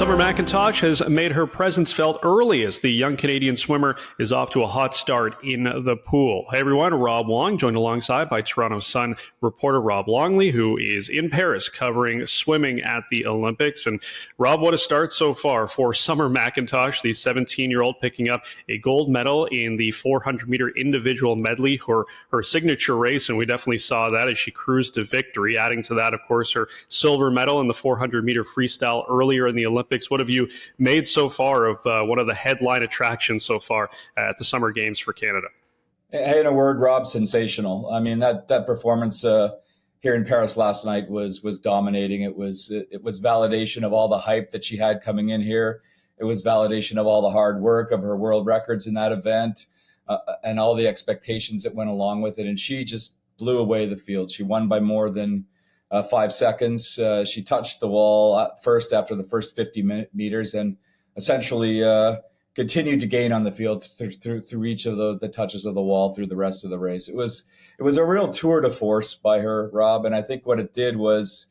Summer McIntosh has made her presence felt early as the young Canadian swimmer is off to a hot start in the pool. Hey everyone, Rob Wong, joined alongside by Toronto Sun reporter Rob Longley, who is in Paris covering swimming at the Olympics. And Rob, what a start so far for Summer McIntosh, the 17-year-old picking up a gold medal in the 400-meter individual medley, her signature race, and we definitely saw that as she cruised to victory. Adding to that, of course, her silver medal in the 400-meter freestyle earlier in the Olympics. What have you made so far of one of the headline attractions so far at the Summer Games for Canada? In a word, Rob, sensational. I mean, that performance here in Paris last night was dominating. It was validation of all the hype that she had coming in here. It was validation of all the hard work of her world records in that event and all the expectations that went along with it. And she just blew away the field. She won by more than 5 seconds. She touched the wall at first after the first 50 meters and essentially continued to gain on the field through each of the touches of the wall through the rest of the race. It was a real tour de force by her, Rob. And I think what it did was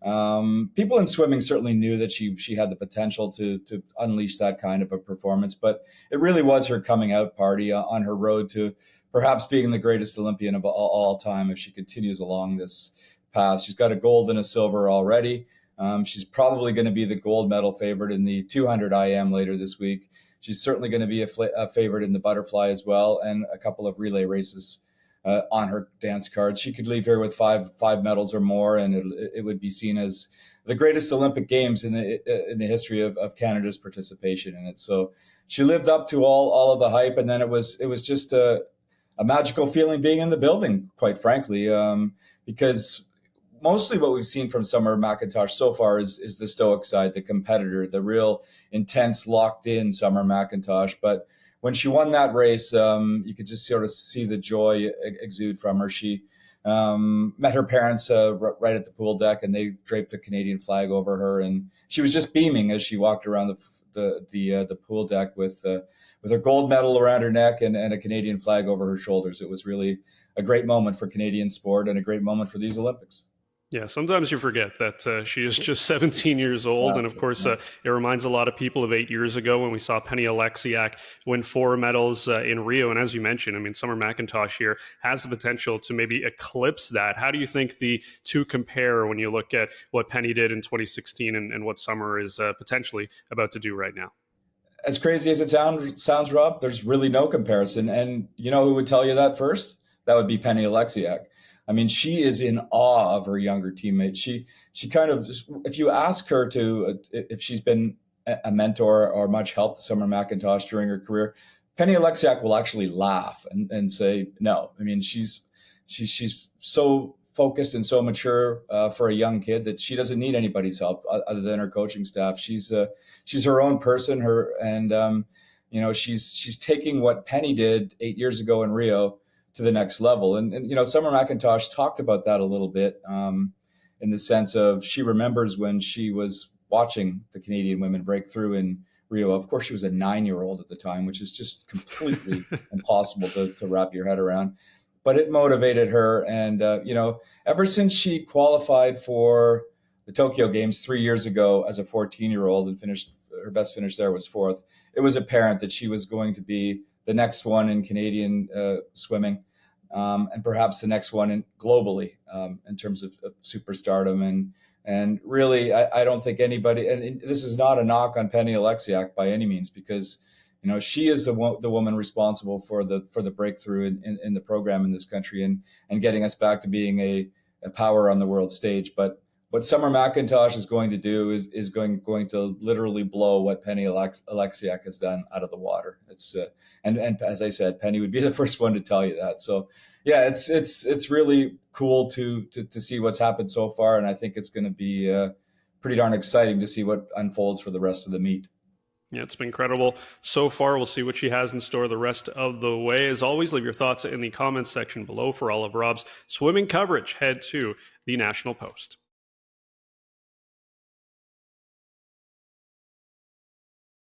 people in swimming certainly knew that she had the potential to unleash that kind of a performance. But it really was her coming out party on her road to perhaps being the greatest Olympian of all time if she continues along this path. She's got a gold and a silver already. She's probably going to be the gold medal favorite in the 200 IM later this week. She's certainly going to be a favorite in the butterfly as well, and a couple of relay races on her dance card. She could leave here with five medals or more, and it would be seen as the greatest Olympic Games in the history of Canada's participation in it. So she lived up to all of the hype, and then it was just a magical feeling being in the building, quite frankly, because mostly what we've seen from Summer McIntosh so far is the stoic side, the competitor, the real intense, locked-in Summer McIntosh. But when she won that race, you could just sort of see the joy exude from her. She met her parents right at the pool deck, and they draped a Canadian flag over her, and she was just beaming as she walked around the pool deck with her gold medal around her neck and a Canadian flag over her shoulders. It was really a great moment for Canadian sport and a great moment for these Olympics. Yeah, sometimes you forget that she is just 17 years old. And of course, it reminds a lot of people of 8 years ago when we saw Penny Oleksiak win 4 medals in Rio. And as you mentioned, I mean, Summer McIntosh here has the potential to maybe eclipse that. How do you think the two compare when you look at what Penny did in 2016 and what Summer is potentially about to do right now? As crazy as it sounds, Rob, there's really no comparison. And you know who would tell you that first? That would be Penny Oleksiak. I mean, she is in awe of her younger teammate. She kind of, if you ask her if she's been a mentor or much help to Summer McIntosh during her career, Penny Oleksiak will actually laugh and say no. I mean, she's so focused and so mature for a young kid that she doesn't need anybody's help other than her coaching staff. She's her own person. She's taking what Penny did 8 years ago in Rio to the next level. And Summer McIntosh talked about that a little bit in the sense of she remembers when she was watching the Canadian women break through in Rio. Of course, she was a 9-year-old at the time, which is just completely impossible to wrap your head around. But it motivated her. And, ever since she qualified for the Tokyo Games 3 years ago as a 14-year-old and finished, her best finish there was 4th, it was apparent that she was going to be the next one in Canadian swimming. And perhaps the next one globally in terms of superstardom. And really, I don't think anybody, and this is not a knock on Penny Oleksiak by any means, because she is the woman responsible for the breakthrough in the program in this country and getting us back to being a power on the world stage. But what Summer McIntosh is going to do is going to literally blow what Penny Oleksiak has done out of the water. It's and as I said, Penny would be the first one to tell you that. So yeah, it's really cool to see what's happened so far, and I think it's going to be pretty darn exciting to see what unfolds for the rest of the meet. Yeah, it's been incredible so far. We'll see what she has in store the rest of the way. As always, leave your thoughts in the comments section below. For all of Rob's swimming coverage, head to the National Post.